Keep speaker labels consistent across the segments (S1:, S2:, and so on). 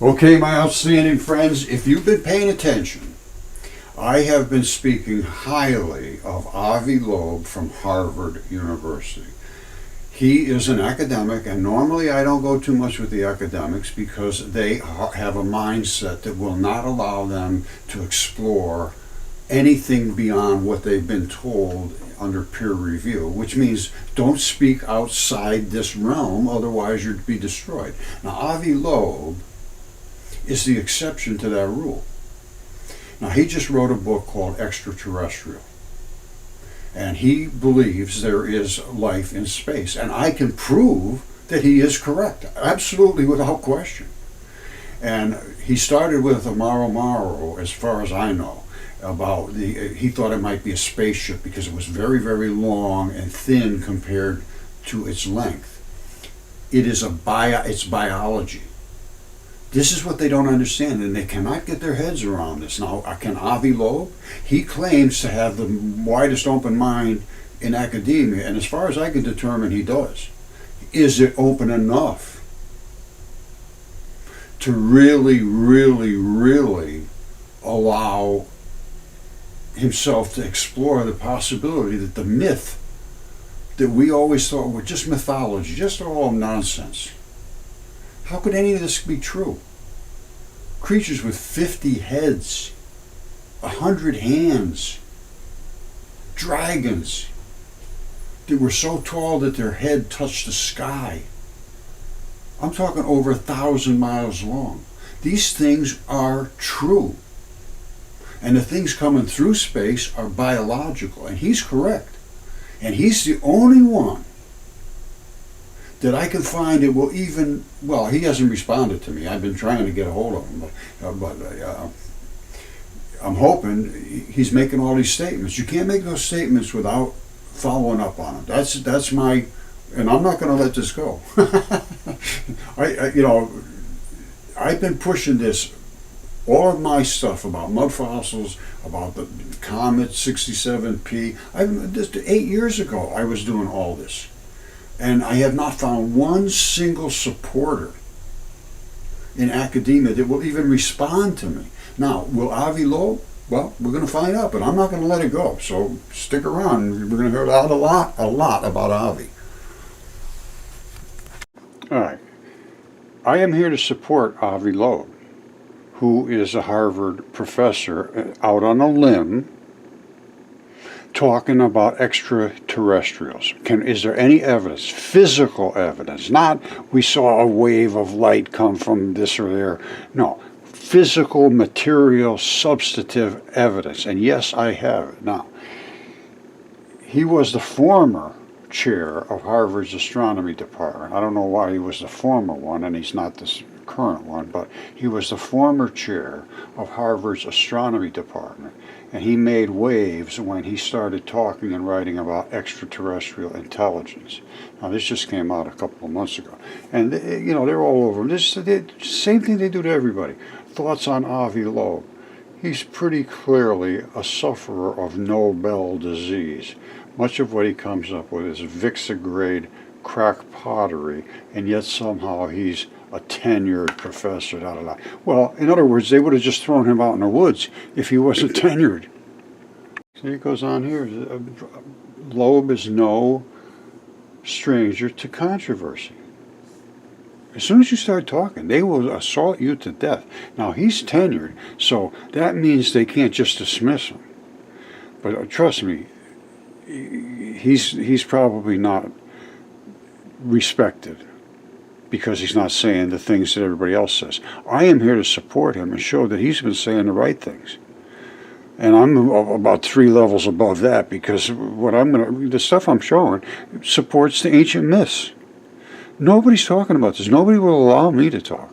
S1: Okay, my outstanding friends, if you've been paying attention, I have been speaking highly of Avi Loeb from Harvard University. He is an academic, and normally I don't go too much with the academics because they have a mindset that will not allow them to explore anything beyond what they've been told under peer review, which means don't speak outside this realm, otherwise you'd be destroyed. Now, Avi Loeb is the exception to that rule. Now, he just wrote a book called Extraterrestrial, and he believes there is life in space, and I can prove that he is correct, absolutely without question. And he started with a Maro, as far as I know, about he thought it might be a spaceship because it was very, very long and thin compared to its length. It's biology. This is what they don't understand, and they cannot get their heads around this. Now, can Avi Loeb? He claims to have the widest open mind in academia, and as far as I can determine, he does. Is it open enough to really, really, really allow himself to explore the possibility that the myth that we always thought were just mythology, just all nonsense? How could any of this be true? Creatures with 50 heads, 100 hands, dragons that were so tall that their head touched the sky. I'm talking over 1,000 miles long. These things are true. And the things coming through space are biological, and he's correct. And he's the only one that I can find it will even, well, he hasn't responded to me. I've been trying to get a hold of him, but I'm hoping he's making all these statements. You can't make those statements without following up on them. That's my, and I'm not going to let this go. I've been pushing this, all of my stuff about mudfossils, about the comet 67P. Just 8 years ago, I was doing all this. And I have not found one single supporter in academia that will even respond to me. Now, will Avi Loeb? Well, we're going to find out, but I'm not going to let it go. So stick around. We're going to hear a lot about Avi. All right. I am here to support Avi Loeb, who is a Harvard professor out on a limb talking about extraterrestrials. Is there any evidence, physical evidence, not we saw a wave of light come from this or there, no, physical, material, substantive evidence, and yes, I have it. Now, he was the former chair of Harvard's astronomy department. I don't know why he was the former one, and he's not the current one, but he was the former chair of Harvard's astronomy department. And he made waves when he started talking and writing about extraterrestrial intelligence. Now, this just came out a couple of months ago. And, they're all over. Same thing they do to everybody. Thoughts on Avi Loeb. He's pretty clearly a sufferer of Nobel disease. Much of what he comes up with is Vixa-grade crack pottery, and yet somehow he's a tenured professor. Well, in other words, they would have just thrown him out in the woods if he wasn't tenured. So he goes on here. Loeb is no stranger to controversy. As soon as you start talking, they will assault you to death. Now, he's tenured, so that means they can't just dismiss him. But trust me, he's probably not respected because he's not saying the things that everybody else says. I am here to support him and show that he's been saying the right things. And I'm about 3 levels above that because the stuff I'm showing supports the ancient myths. Nobody's talking about this. Nobody will allow me to talk.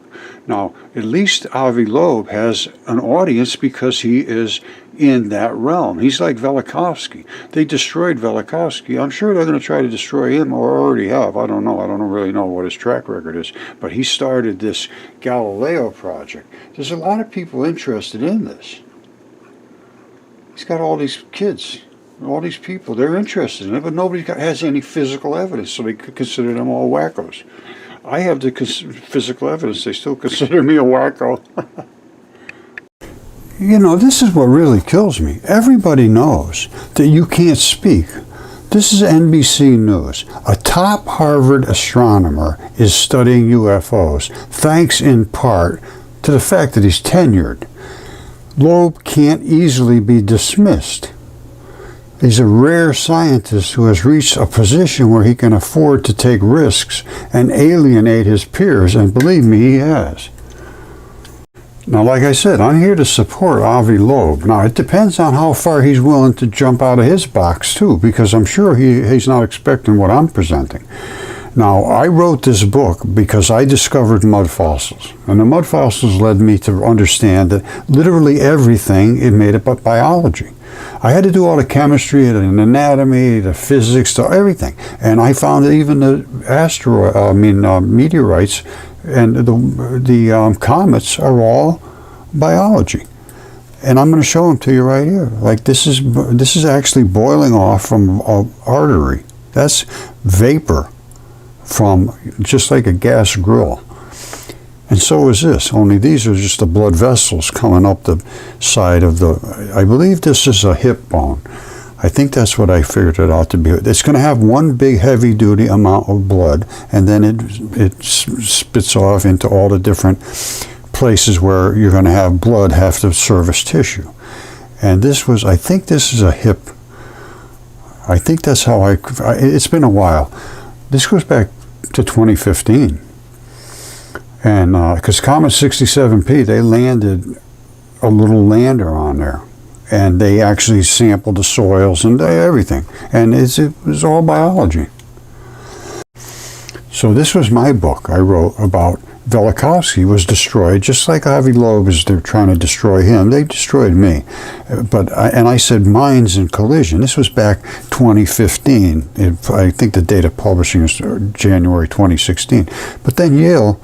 S1: Now, at least Avi Loeb has an audience because he is in that realm. He's like Velikovsky. They destroyed Velikovsky. I'm sure they're going to try to destroy him, or already have. I don't know. I don't really know what his track record is. But he started this Galileo project. There's a lot of people interested in this. He's got all these kids, all these people. They're interested in it, but nobody has any physical evidence, so they could consider them all wackos. I have the physical evidence. They still consider me a wacko. You know, this is what really kills me. Everybody knows that you can't speak. This is NBC News. A top Harvard astronomer is studying UFOs, thanks in part to the fact that he's tenured. Loeb can't easily be dismissed. He's a rare scientist who has reached a position where he can afford to take risks and alienate his peers, and believe me, he has. Now, like I said, I'm here to support Avi Loeb. Now, it depends on how far he's willing to jump out of his box, too, because I'm sure he's not expecting what I'm presenting. Now, I wrote this book because I discovered mud fossils, and the mud fossils led me to understand that literally everything is made up of biology. I had to do all the chemistry and anatomy, the physics, everything, and I found that even the meteorites and the comets are all biology. And I'm going to show them to you right here. Like this is actually boiling off from an artery. That's vapor from just like a gas grill. And so is this, only these are just the blood vessels coming up the side of the, I believe this is a hip bone. I think that's what I figured it out to be. It's going to have one big heavy-duty amount of blood, and then it spits off into all the different places where you're going to have blood have to service tissue. And this was, I think this is a hip. I think that's how it's been a while. This goes back to 2015. And because Comet 67P, they landed a little lander on there. And they actually sampled the soils and everything. And it was all biology. So this was my book I wrote about Velikovsky was destroyed, just like Avi Loeb is they're trying to destroy him. They destroyed me. And I said mines in collision. This was back 2015. I think the date of publishing is January 2016. But then Yale,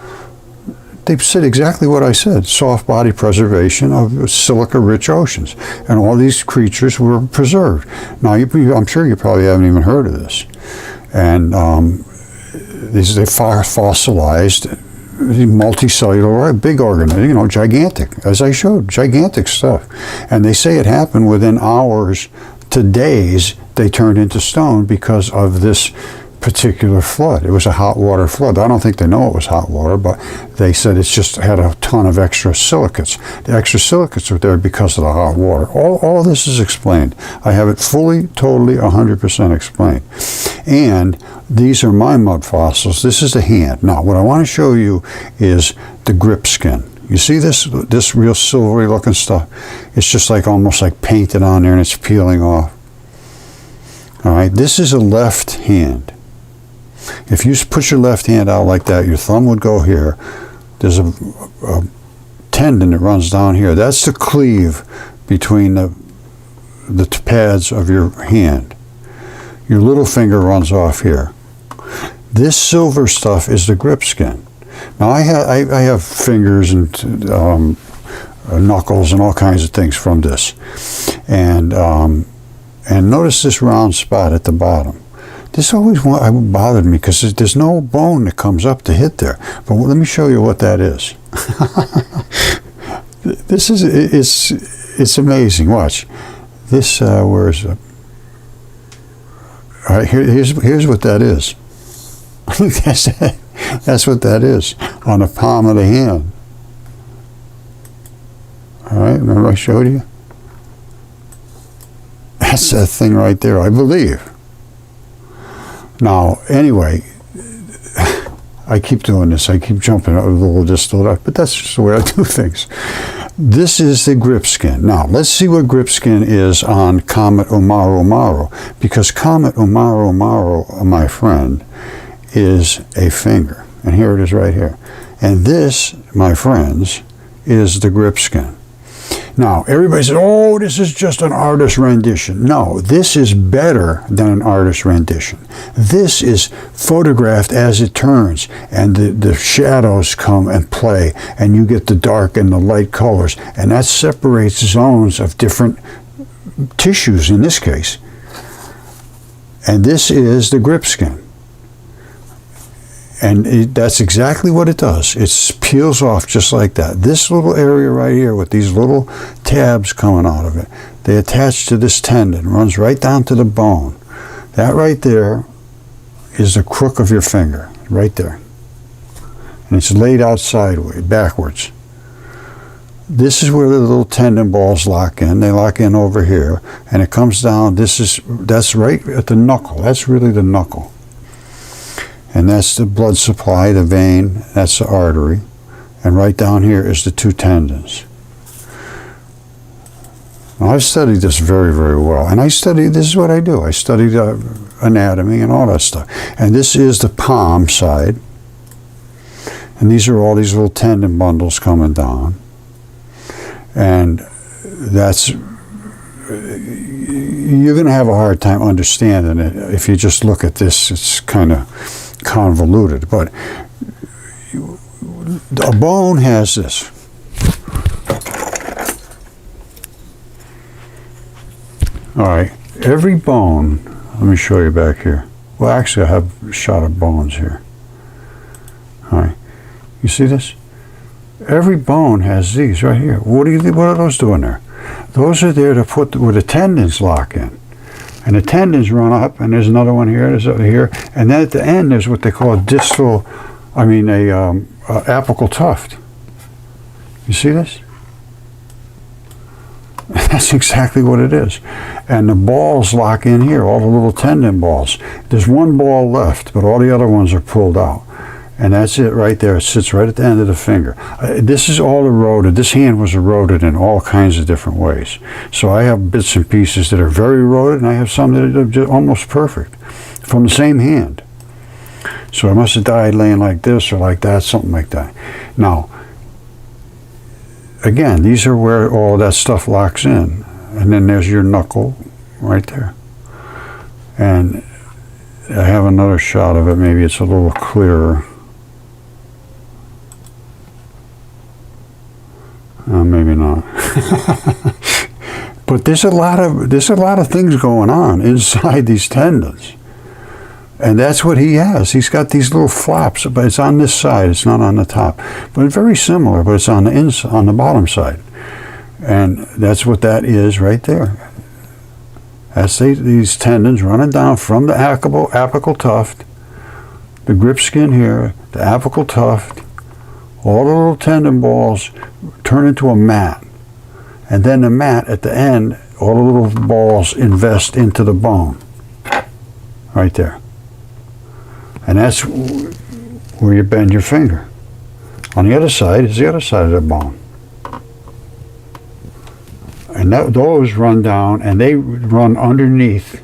S1: they said exactly what I said, soft body preservation of silica-rich oceans. And all these creatures were preserved. Now, I'm sure you probably haven't even heard of this. And they're fossilized, multicellular, big organism, gigantic, as I showed, gigantic stuff. And they say it happened within hours to days, they turned into stone because of this particular flood. It was a hot water flood. I don't think they know it was hot water, but they said it's just had a ton of extra silicates. The extra silicates are there because of the hot water. All this is explained. I have it fully, totally, 100% explained. And these are my mud fossils. This is the hand. Now, what I want to show you is the grip skin. You see this real silvery looking stuff? It's just like almost like painted on there and it's peeling off. All right, this is a left hand. If you put your left hand out like that, your thumb would go here. There's a tendon that runs down here. That's the cleave between the pads of your hand. Your little finger runs off here. This silver stuff is the grip skin. Now I have fingers and knuckles and all kinds of things from this. And notice this round spot at the bottom. This always bothered me because there's no bone that comes up to hit there. But let me show you what that is. This is it's amazing. Watch this. Where is it? All right, here's what that is. That's what that is on the palm of the hand. All right, remember I showed you? That's that thing right there, I believe. Now, anyway, I keep doing this. I keep jumping a little this, little that, but that's just the way I do things. This is the grip skin. Now, let's see what grip skin is on Comet Umaru Umaru, because Comet Umaru Umaru, my friend, is a finger. And here it is right here. And this, my friends, is the grip skin. Now, everybody says, oh, this is just an artist rendition. No, this is better than an artist rendition. This is photographed as it turns, and the shadows come and play, and you get the dark and the light colors, and that separates zones of different tissues in this case. And this is the grip skin. And that's exactly what it does. It peels off just like that. This little area right here with these little tabs coming out of it, they attach to this tendon, runs right down to the bone. That right there is the crook of your finger, right there. And it's laid out sideways, backwards. This is where the little tendon balls lock in. They lock in over here, and it comes down. That's right at the knuckle. That's really the knuckle. And that's the blood supply, the vein, that's the artery. And right down here is the two tendons. Now, I've studied this very, very well. And this is what I do. I studied anatomy and all that stuff. And this is the palm side. And these are all these little tendon bundles coming down. And that's, you're going to have a hard time understanding it. If you just look at this, it's kind of convoluted. But a bone has this. All right, every bone, let me show you back here. Well, actually, I have a shot of bones here. All right, you see this? Every bone has these right here. What are those doing there? Those are there to put where the tendons lock in. And the tendons run up, and there's another one here, there's over here, and then at the end there's what they call a apical tuft. You see this? That's exactly what it is. And the balls lock in here, all the little tendon balls. There's one ball left, but all the other ones are pulled out. And that's it right there. It sits right at the end of the finger. This is all eroded. This hand was eroded in all kinds of different ways. So I have bits and pieces that are very eroded, and I have some that are just almost perfect from the same hand. So I must have died laying like this or like that, something like that. Now, again, these are where all that stuff locks in. And then there's your knuckle right there. And I have another shot of it. Maybe it's a little clearer. Maybe not. But there's a lot of things going on inside these tendons. And that's what he has. He's got these little flaps, but it's on this side. It's not on the top. But it's very similar, but it's on the inside, on the bottom side. And that's what that is right there. That's these tendons running down from the apical tuft, the grip skin here, the apical tuft, all the little tendon balls turn into a mat. And then the mat at the end, all the little balls invest into the bone. Right there. And that's where you bend your finger. On the other side is the other side of the bone. And those run down, and they run underneath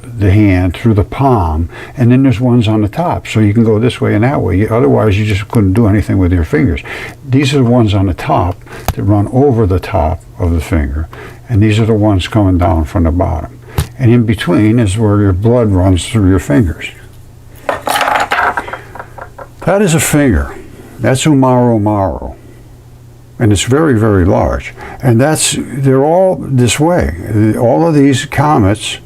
S1: the hand through the palm, and then there's ones on the top, so you can go this way and that way. Otherwise, you just couldn't do anything with your fingers. These are the ones on the top that run over the top of the finger, and these are the ones coming down from the bottom. And in between is where your blood runs through your fingers. That is a finger. That's Umaro. And it's very, very large. And they're all this way. All of these comets,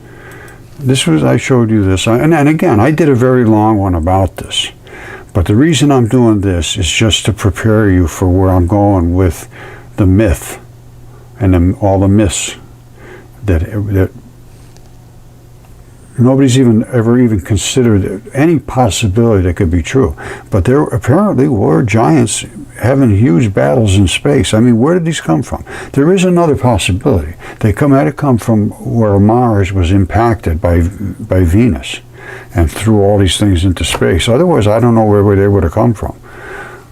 S1: I showed you this. And again, I did a very long one about this. But the reason I'm doing this is just to prepare you for where I'm going with the myth and all the myths that nobody's ever considered any possibility that could be true. But there apparently were giants having huge battles in space. I mean, where did these come from? There is another possibility. They had to come from where Mars was impacted by Venus and threw all these things into space. Otherwise, I don't know where they would have come from,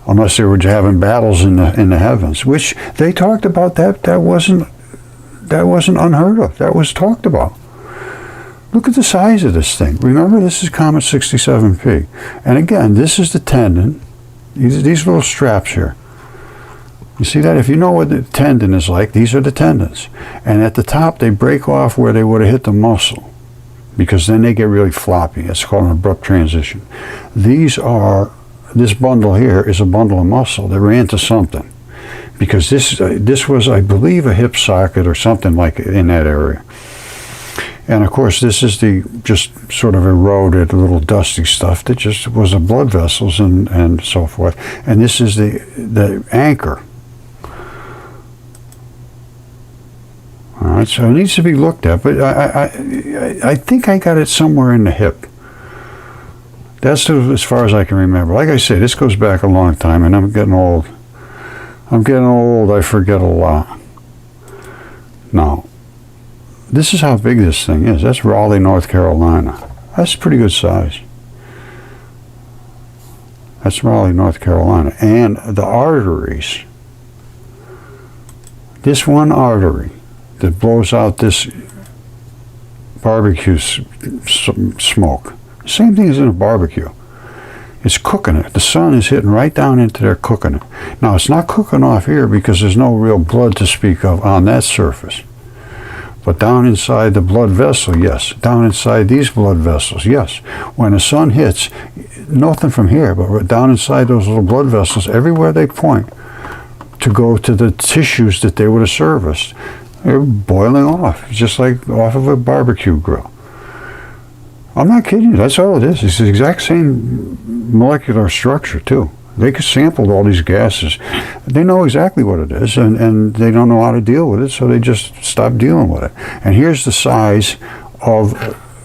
S1: unless they were having battles in the heavens, which they talked about. That wasn't unheard of. That was talked about. Look at the size of this thing. Remember, this is Comet 67P. And again, this is the tendon. These little straps here. You see that? If you know what the tendon is like, these are the tendons. And at the top, they break off where they would have hit the muscle, because then they get really floppy. It's called an abrupt transition. This bundle here is a bundle of muscle that ran to something, because this was, I believe, a hip socket or something like in that area. And of course, this is the just sort of eroded, little dusty stuff that just was the blood vessels and so forth. And this is the anchor. All right, so it needs to be looked at, but I think I got it somewhere in the hip. That's as far as I can remember. Like I say, this goes back a long time, and I'm getting old. I forget a lot. Now, this is how big this thing is. That's Raleigh, North Carolina. That's pretty good size. That's Raleigh, North Carolina. And the arteries, this one artery that blows out this barbecue smoke, same thing as in a barbecue. It's cooking it. The sun is hitting right down into there, cooking it. Now, it's not cooking off here because there's no real blood to speak of on that surface. But down inside the blood vessel, yes. Down inside these blood vessels, yes. When the sun hits, nothing from here, but down inside those little blood vessels, everywhere they point to go to the tissues that they would have serviced, they're boiling off, just like off of a barbecue grill. I'm not kidding you. That's all it is. It's the exact same molecular structure, too. They sampled all these gases. They know exactly what it is, and they don't know how to deal with it, so they just stop dealing with it. And here's the size of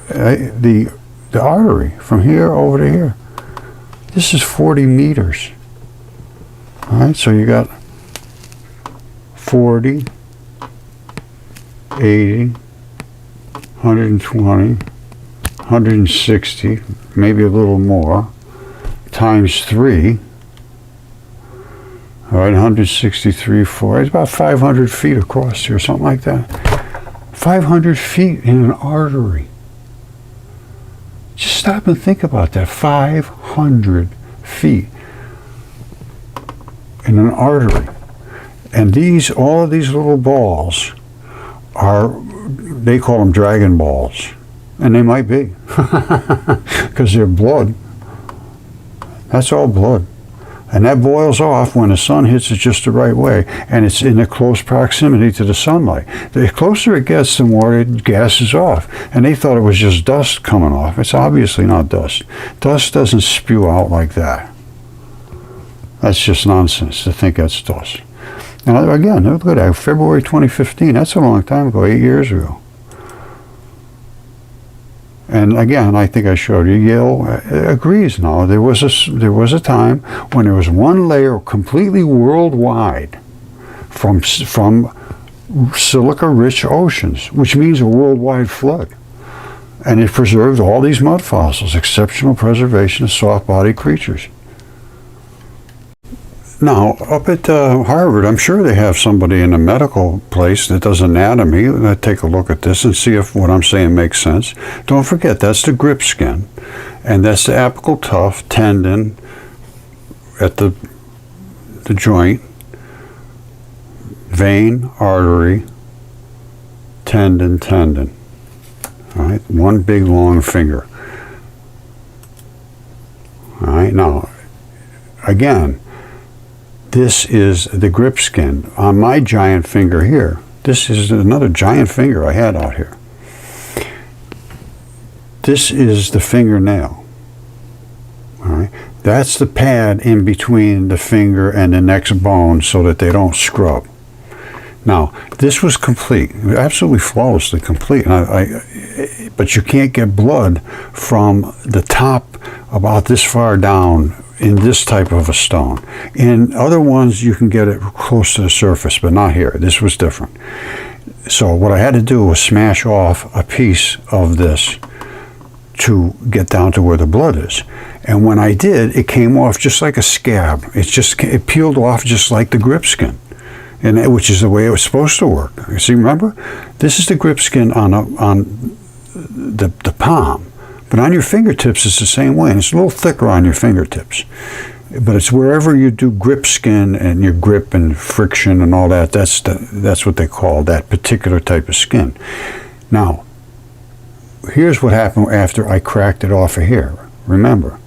S1: the artery from here over to here. This is 40 meters. All right, so you got 40, 80, 120, 160, maybe a little more, times 3. All right, 163, 4. It's about 500 feet across here, something like that. 500 feet in an artery. Just stop and think about that. 500 feet in an artery. And all of these little balls they call them dragon balls. And they might be. Because they're blood. That's all blood. And that boils off when the sun hits it just the right way, and it's in a close proximity to the sunlight. The closer it gets, the more it gases off. And they thought it was just dust coming off. It's obviously not dust. Dust doesn't spew out like that. That's just nonsense to think that's dust. Now, again, look at that, February 2015. That's a long time ago, 8 years ago. And again, I think I showed you, Yale agrees now. There was a time when there was one layer completely worldwide from silica-rich oceans, which means a worldwide flood. And it preserved all these mud fossils, exceptional preservation of soft-bodied creatures. Now, up at Harvard, I'm sure they have somebody in a medical place that does anatomy that take a look at this and see if what I'm saying makes sense. Don't forget, that's the grip skin, and that's the apical tuft, tendon at the joint, vein, artery, tendon. All right, one big long finger. All right, now, again, this is the grip skin on my giant finger here. This is another giant finger I had out here. This is the fingernail. All right, that's the pad in between the finger and the next bone so that they don't scrub. Now, this was complete, absolutely flawlessly complete. But you can't get blood from the top about this far down in this type of a stone. In other ones, you can get it close to the surface, but not here. This was different. So what I had to do was smash off a piece of this to get down to where the blood is. And when I did, it came off just like a scab. It peeled off just like the grip skin, which is the way it was supposed to work. You see, remember? This is the grip skin on the palm. But on your fingertips, it's the same way, and it's a little thicker on your fingertips. But it's wherever you do grip skin and your grip and friction and all that, that's what they call that particular type of skin. Now, here's what happened after I cracked it off of here. Remember,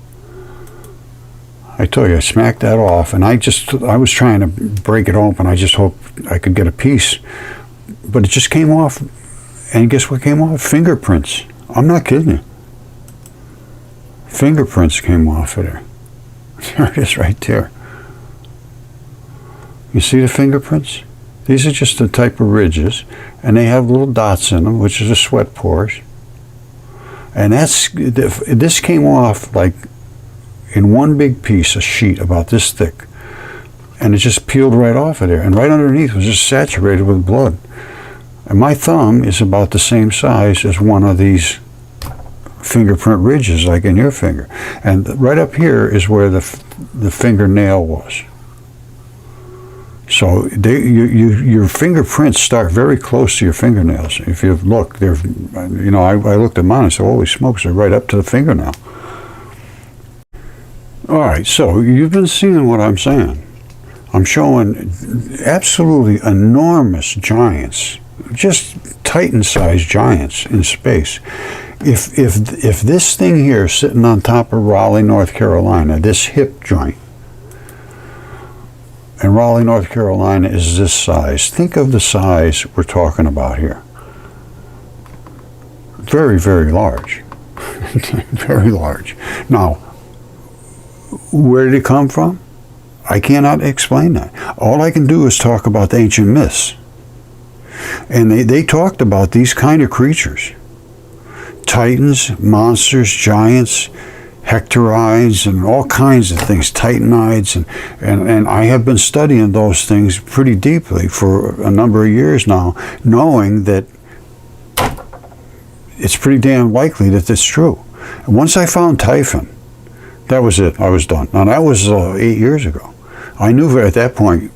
S1: I told you I smacked that off, and I was trying to break it open. I just hoped I could get a piece, but it just came off And guess what came off? Fingerprints. I'm not kidding you. Fingerprints came off of there. There it is right there. You see the fingerprints? These are just the type of ridges, and they have little dots in them, which is the sweat pores. And this came off like in one big piece, a sheet about this thick. And it just peeled right off of there. And right underneath was just saturated with blood. And my thumb is about the same size as one of these fingerprint ridges, like in your finger. And right up here is where the fingernail was. So your fingerprints start very close to your fingernails. If you look, they're, I looked at mine and said, holy smokes, they're right up to the fingernail. All right, so you've been seeing what I'm saying. I'm showing absolutely enormous giants, just Titan-sized giants in space. If this thing here sitting on top of Raleigh, North Carolina, this hip joint, and Raleigh, North Carolina is this size. Think of the size we're talking about here. Very, very large. Very large. Now, where did it come from? I cannot explain that. All I can do is talk about the ancient myths. And they talked about these kind of creatures. Titans, monsters, giants, hectorides, and all kinds of things, titanides, and I have been studying those things pretty deeply for a number of years now, knowing that it's pretty damn likely that it's true. And once I found Typhon, that was it. I was done. Now that was 8 years ago. I knew at that point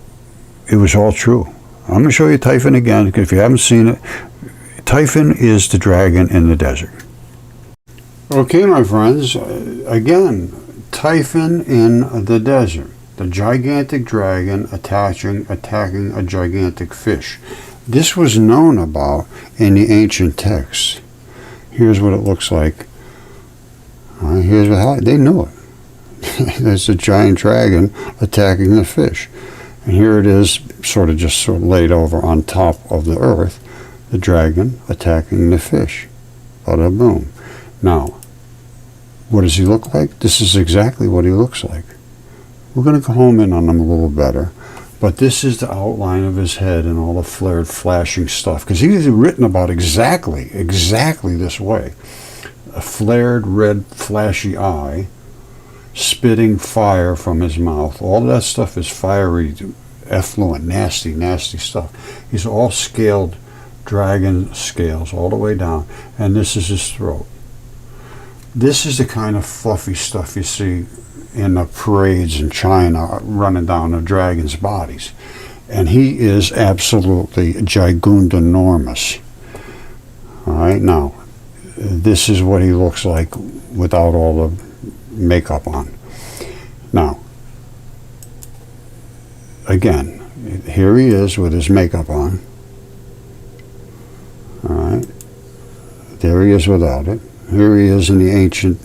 S1: it was all true. I'm going to show you Typhon again, because if you haven't seen it, Typhon is the dragon in the desert. Okay, my friends, again, Typhon in the desert, the gigantic dragon attacking a gigantic fish. This was known about in the ancient texts. Here's what it looks like. Here's what they knew it. There's a giant dragon attacking the fish. And here it is, sort of laid over on top of the earth, the dragon attacking the fish. Bada boom. Now, what does he look like? This is exactly what he looks like. We're going to go home in on him a little better. But this is the outline of his head and all the flared, flashing stuff. Because he's written about exactly this way. A flared, red, flashy eye, spitting fire from his mouth. All that stuff is fiery, effluent, nasty, nasty stuff. He's all scaled, dragon scales all the way down. And this is his throat. This is the kind of fluffy stuff you see in the parades in China running down the dragons' bodies. And he is absolutely gigantonormous. All right, now, this is what he looks like without all the makeup on. Now, again, here he is with his makeup on. All right, there he is without it. Here he is in the ancient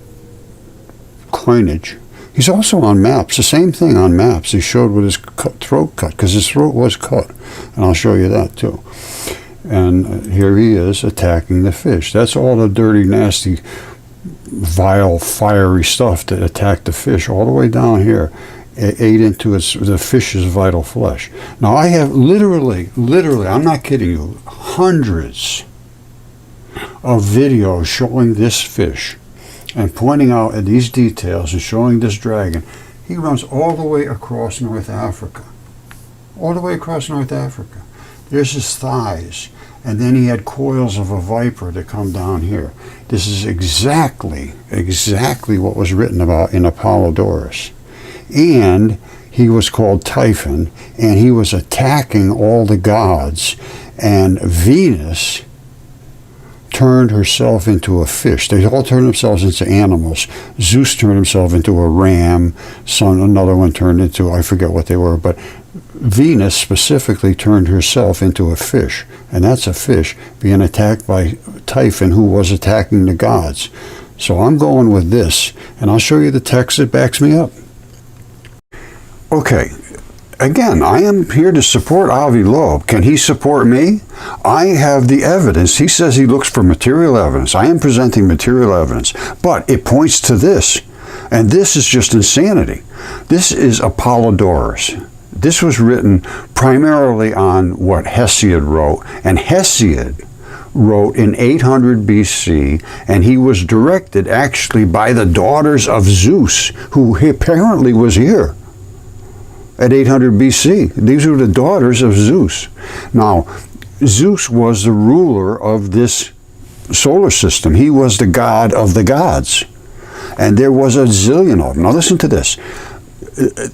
S1: coinage. He's also on maps, the same thing on maps. He showed with his throat cut, because his throat was cut. And I'll show you that too. And here he is attacking the fish. That's all the dirty, nasty, vile, fiery stuff that attacked the fish all the way down here. It ate into the fish's vital flesh. Now I have literally, I'm not kidding you, hundreds of videos showing this fish and pointing out at these details and showing this dragon. He runs all the way across North Africa. All the way across North Africa. There's his thighs. And then he had coils of a viper that come down here. This is exactly what was written about in Apollodorus. And he was called Typhon, and he was attacking all the gods. And Venus turned herself into a fish. They all turned themselves into animals. Zeus turned himself into a ram. Another one turned into, I forget what they were, but Venus specifically turned herself into a fish. And that's a fish being attacked by Typhon, who was attacking the gods. So I'm going with this, and I'll show you the text that backs me up. Okay, again, I am here to support Avi Loeb. Can he support me? I have the evidence. He says he looks for material evidence. I am presenting material evidence, but it points to this, and this is just insanity. This is Apollodorus. This was written primarily on what Hesiod wrote, and Hesiod wrote in 800 BC, and he was directed actually by the daughters of Zeus, who apparently was here at 800 BC. These were the daughters of Zeus. Now, Zeus was the ruler of this solar system. He was the god of the gods. And there was a zillion of them. Now listen to this.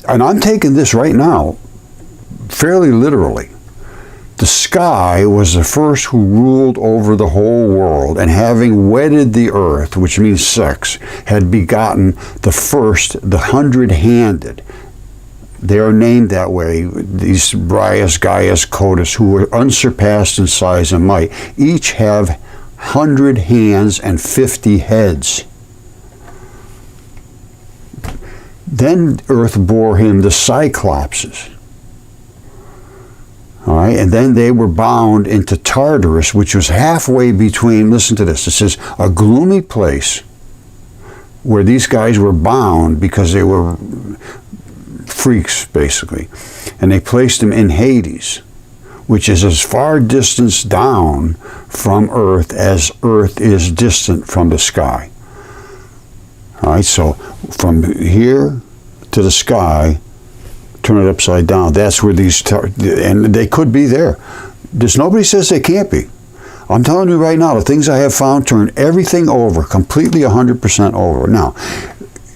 S1: And I'm taking this right now fairly literally. The sky was the first who ruled over the whole world, and having wedded the earth, which means sex, had begotten the first, the 100-handed. They are named that way, these Brias, Gaius, Codus, who were unsurpassed in size and might. Each have 100 hands and 50 heads. Then earth bore him the Cyclopses. All right, and then they were bound into Tartarus, which was halfway between, listen to this, it says, a gloomy place where these guys were bound because they were freaks, basically. And they placed them in Hades, which is as far distance down from Earth as Earth is distant from the sky. All right, so from here to the sky, turn it upside down. That's where these, and they could be there. There's nobody says they can't be. I'm telling you right now, the things I have found turn everything over, completely 100% over. Now,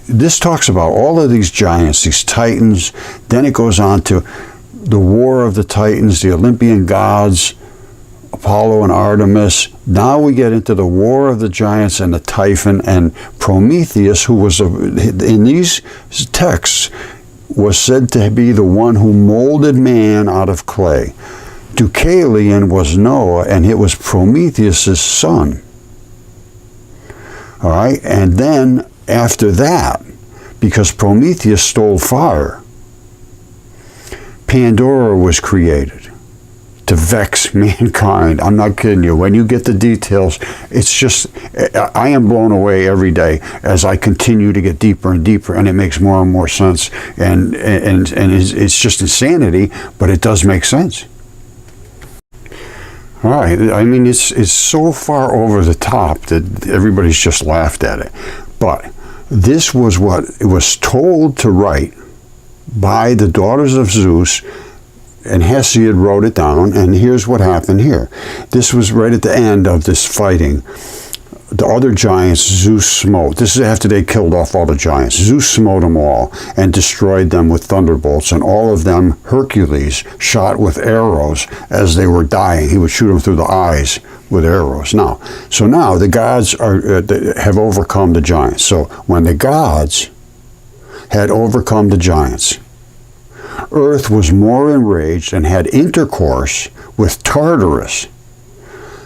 S1: this talks about all of these giants, these titans. Then it goes on to the war of the titans, the Olympian gods, Apollo and Artemis. Now we get into the war of the giants and the Typhon, and Prometheus, who was, in these texts, was said to be the one who molded man out of clay. Deucalion was Noah, and it was Prometheus' son. All right, and then after that, because Prometheus stole fire, Pandora was created to vex mankind. I'm not kidding you. When you get the details, it's just, I am blown away every day as I continue to get deeper and deeper, and it makes more and more sense. And it's just insanity, but it does make sense. All right. I mean, it's so far over the top that everybody's just laughed at it. But this was what it was told to write by the daughters of Zeus, and Hesiod wrote it down, and here's what happened here. This was right at the end of this fighting. The other giants Zeus smote. This is after they killed off all the giants. Zeus smote them all and destroyed them with thunderbolts, and all of them Hercules shot with arrows as they were dying. He would shoot them through the eyes with arrows. So now the gods have overcome the giants. So when the gods had overcome the giants, Earth was more enraged and had intercourse with Tartarus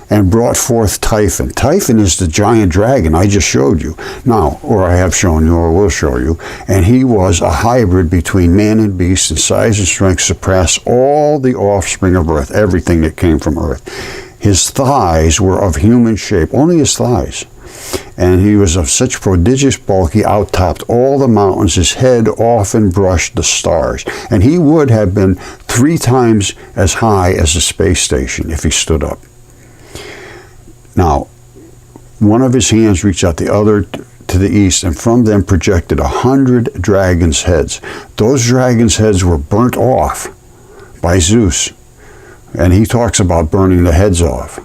S1: and brought forth Typhon. Typhon is the giant dragon I just showed you now, or I have shown you, or will show you, and he was a hybrid between man and beast, and size and strength surpassed all the offspring of Earth, everything that came from Earth. His thighs were of human shape, only his thighs. And he was of such prodigious bulk, he outtopped all the mountains. His head often brushed the stars. And he would have been 3 times as high as the space station if he stood up. Now, one of his hands reached out, the other to the east, and from them projected 100 dragons' heads. Those dragons' heads were burnt off by Zeus. And he talks about burning the heads off.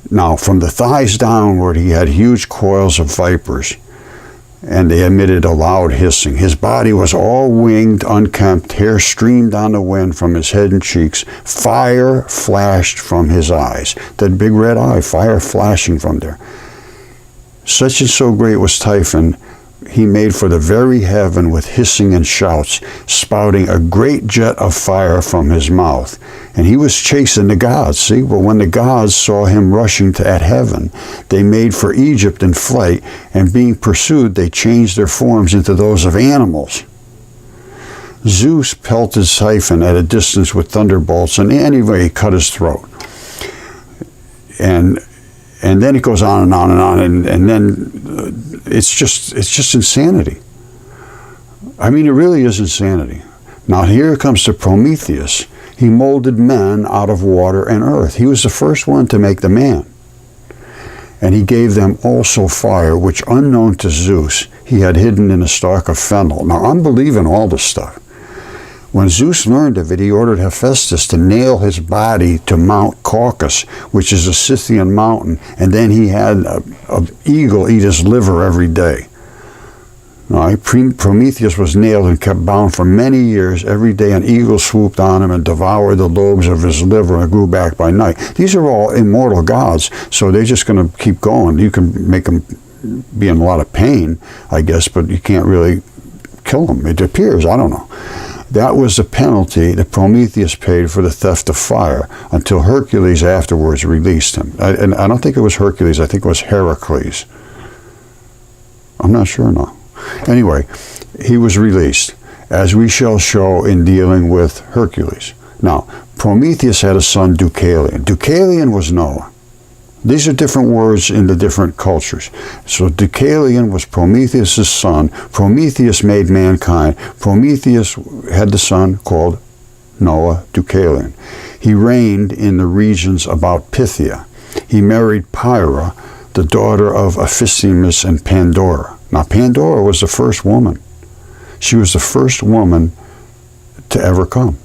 S1: Now, from the thighs downward, he had huge coils of vipers, and they emitted a loud hissing. His body was all winged, unkempt, hair streamed on the wind from his head and cheeks. Fire flashed from his eyes. That big red eye, fire flashing from there. Such and so great was Typhon, he made for the very heaven with hissing and shouts, spouting a great jet of fire from his mouth. And he was chasing the gods, see? But when the gods saw him rushing at heaven, they made for Egypt in flight, and being pursued, they changed their forms into those of animals. Zeus pelted Siphon at a distance with thunderbolts, and anyway, he cut his throat. And then it goes on and on and on, and then it's just insanity. I mean, it really is insanity. Now here comes to Prometheus. He molded men out of water and earth. He was the first one to make the man. And he gave them also fire, which unknown to Zeus, he had hidden in a stalk of fennel. Now I'm believing all this stuff. When Zeus learned of it, he ordered Hephaestus to nail his body to Mount Caucasus, which is a Scythian mountain, and then he had an eagle eat his liver every day. Now, Prometheus was nailed and kept bound for many years. Every day an eagle swooped on him and devoured the lobes of his liver and grew back by night. These are all immortal gods, so they're just going to keep going. You can make them be in a lot of pain, I guess, but you can't really kill them. It appears, I don't know. That was the penalty that Prometheus paid for the theft of fire until Hercules afterwards released him. And I don't think it was Hercules, I think it was Heracles. I'm not sure now. Anyway, he was released, as we shall show in dealing with Hercules. Now, Prometheus had a son, Deucalion. Deucalion was Noah. These are different words in the different cultures. So Deucalion was Prometheus' son. Prometheus made mankind. Prometheus had the son called Noah, Deucalion. He reigned in the regions about Pythia. He married Pyrrha, the daughter of Aphisemus and Pandora. Now, Pandora was the first woman. She was the first woman to ever come.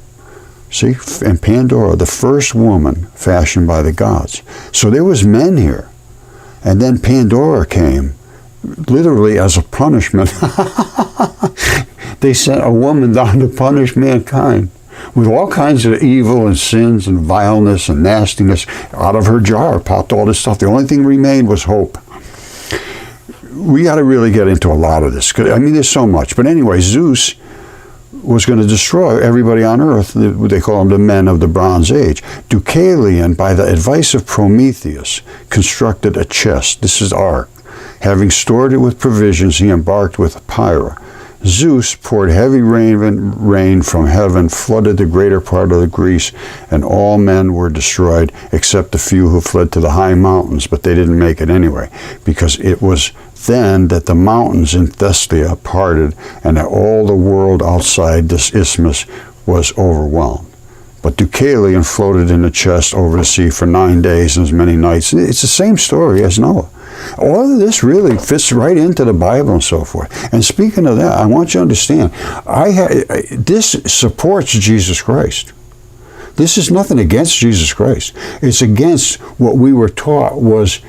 S1: See, and Pandora, the first woman fashioned by the gods. So there was men here. And then Pandora came, literally as a punishment. They sent a woman down to punish mankind with all kinds of evil and sins and vileness and nastiness. Out of her jar popped all this stuff. The only thing remained was hope. We got to really get into a lot of this. I mean, there's so much. But anyway, Zeus was going to destroy everybody on earth. They call them the men of the Bronze Age. Deucalion, by the advice of Prometheus, constructed a chest. This is Ark. Having stored it with provisions, he embarked with Pyrrha. Zeus poured heavy rain from heaven, flooded the greater part of the Greece, and all men were destroyed except the few who fled to the high mountains, but they didn't make it anyway, because it was then that the mountains in Thessaly parted, and that all the world outside this isthmus was overwhelmed. But Deucalion floated in a chest over the sea for 9 days and as many nights. It's the same story as Noah. All of this really fits right into the Bible and so forth. And speaking of that, I want you to understand, this supports Jesus Christ. This is nothing against Jesus Christ. It's against what we were taught was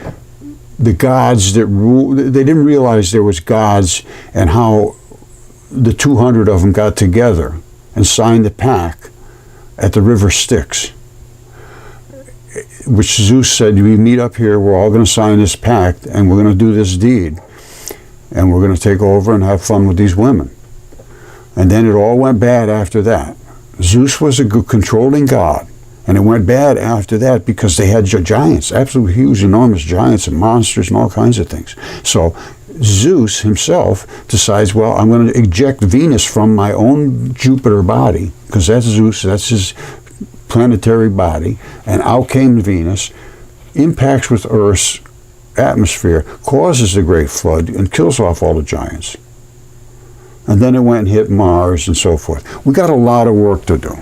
S1: the gods that rule. They didn't realize there was gods, and how the 200 of them got together and signed the pact at the river Styx, which Zeus said, we meet up here, we're all going to sign this pact, and we're going to do this deed, and we're going to take over and have fun with these women. And then it all went bad after that. Zeus was a good controlling god, and it went bad after that because they had giants, absolutely huge, enormous giants and monsters and all kinds of things. So Zeus himself decides, well, I'm going to eject Venus from my own Jupiter body, because that's Zeus, that's his planetary body, and out came Venus, impacts with Earth's atmosphere, causes the great flood, and kills off all the giants. And then it went and hit Mars and so forth. We got a lot of work to do.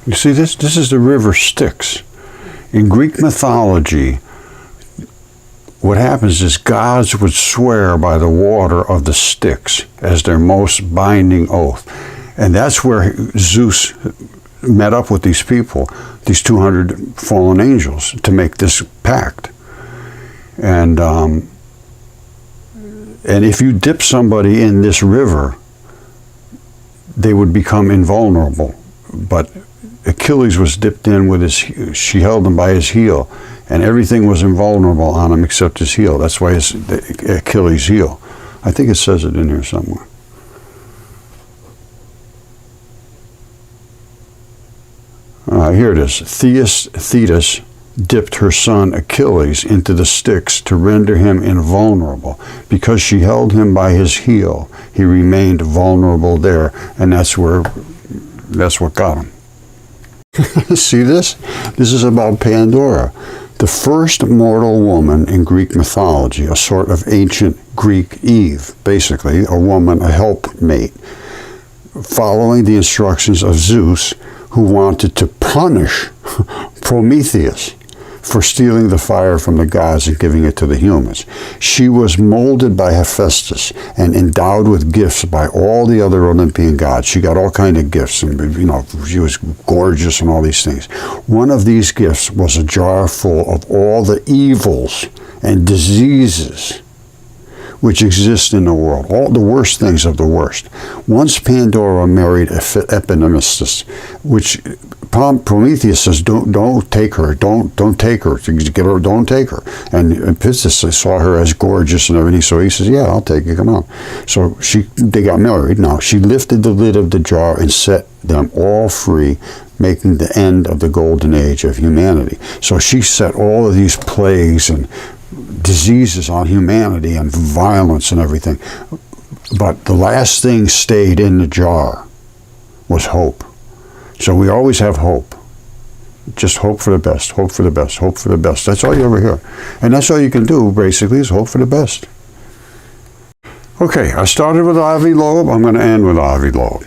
S1: You see, this is the river Styx. In Greek mythology, what happens is gods would swear by the water of the Styx as their most binding oath. And that's where Zeus met up with these people, these 200 fallen angels, to make this pact. And if you dip somebody in this river, they would become invulnerable. But Achilles was dipped in with his, she held him by his heel, and everything was invulnerable on him except his heel. That's why it's Achilles' heel. I think it says it in here somewhere. Here it is. Thetis, dipped her son Achilles into the Styx to render him invulnerable. Because she held him by his heel, he remained vulnerable there, and that's what got him. See this? This is about Pandora, the first mortal woman in Greek mythology, a sort of ancient Greek Eve, basically, a woman, a helpmate, following the instructions of Zeus, who wanted to punish Prometheus for stealing the fire from the gods and giving it to the humans. She was molded by Hephaestus and endowed with gifts by all the other Olympian gods. She got all kinds of gifts, and she was gorgeous and all these things. One of these gifts was a jar full of all the evils and diseases which exist in the world, all the worst things of the worst. Once Pandora married Epaminondas, which Prometheus says, don't take her, don't take her, get her, don't take her. And Epaminondas saw her as gorgeous and everything, so he says, yeah, I'll take you, come on. So they got married. Now, she lifted the lid of the jar and set them all free, making the end of the golden age of humanity. So she set all of these plagues and diseases on humanity and violence and everything. But the last thing stayed in the jar was hope. So we always have hope. Just hope for the best, hope for the best, hope for the best. That's all you ever hear. And that's all you can do, basically, is hope for the best. Okay, I started with Avi Loeb. I'm going to end with Avi Loeb.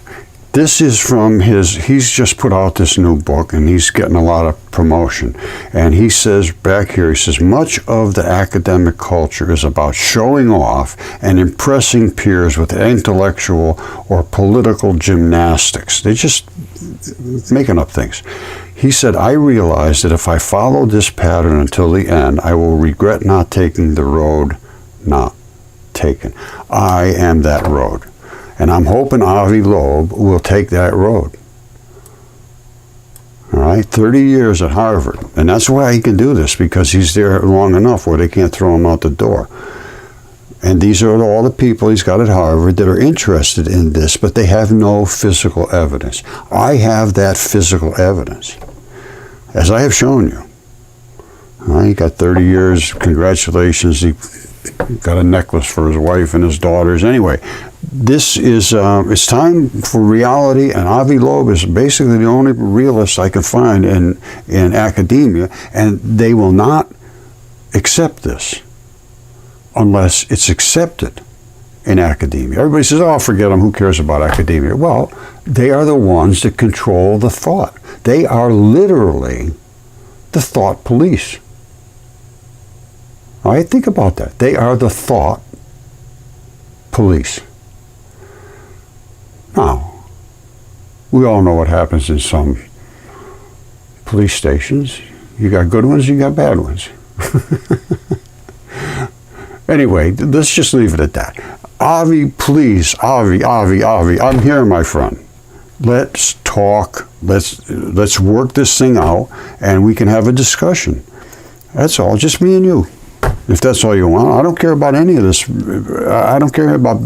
S1: This is from he's just put out this new book, and he's getting a lot of promotion. And he says back here, he says, much of the academic culture is about showing off and impressing peers with intellectual or political gymnastics. They're just making up things. He said, I realize that if I follow this pattern until the end, I will regret not taking the road not taken. I am that road. And I'm hoping Avi Loeb will take that road. All right, 30 years at Harvard. And that's why he can do this, because he's there long enough where they can't throw him out the door. And these are all the people he's got at Harvard that are interested in this, but they have no physical evidence. I have that physical evidence, as I have shown you. All right, he got 30 years. Congratulations. He got a necklace for his wife and his daughters. Anyway, this is, it's time for reality, and Avi Loeb is basically the only realist I can find in academia, and they will not accept this unless it's accepted in academia. Everybody says, oh, forget them, who cares about academia? Well, they are the ones that control the thought. They are literally the thought police. All right, think about that. They are the thought police. Now, we all know what happens in some police stations. You got good ones, you got bad ones. Anyway, let's just leave it at that. Avi, please, Avi, I'm here, my friend. Let's talk. Let's work this thing out, and we can have a discussion. That's all, just me and you. If that's all you want. I don't care about any of this. I don't care about...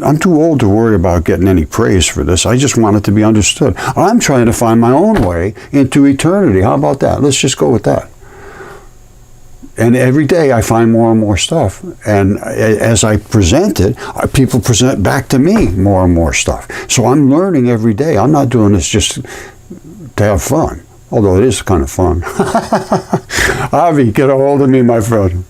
S1: I'm too old to worry about getting any praise for this. I just want it to be understood. I'm trying to find my own way into eternity. How about that? Let's just go with that. And every day I find more and more stuff. And as I present it, people present back to me more and more stuff. So I'm learning every day. I'm not doing this just to have fun. Although it is kind of fun. Avi, get a hold of me, my friend.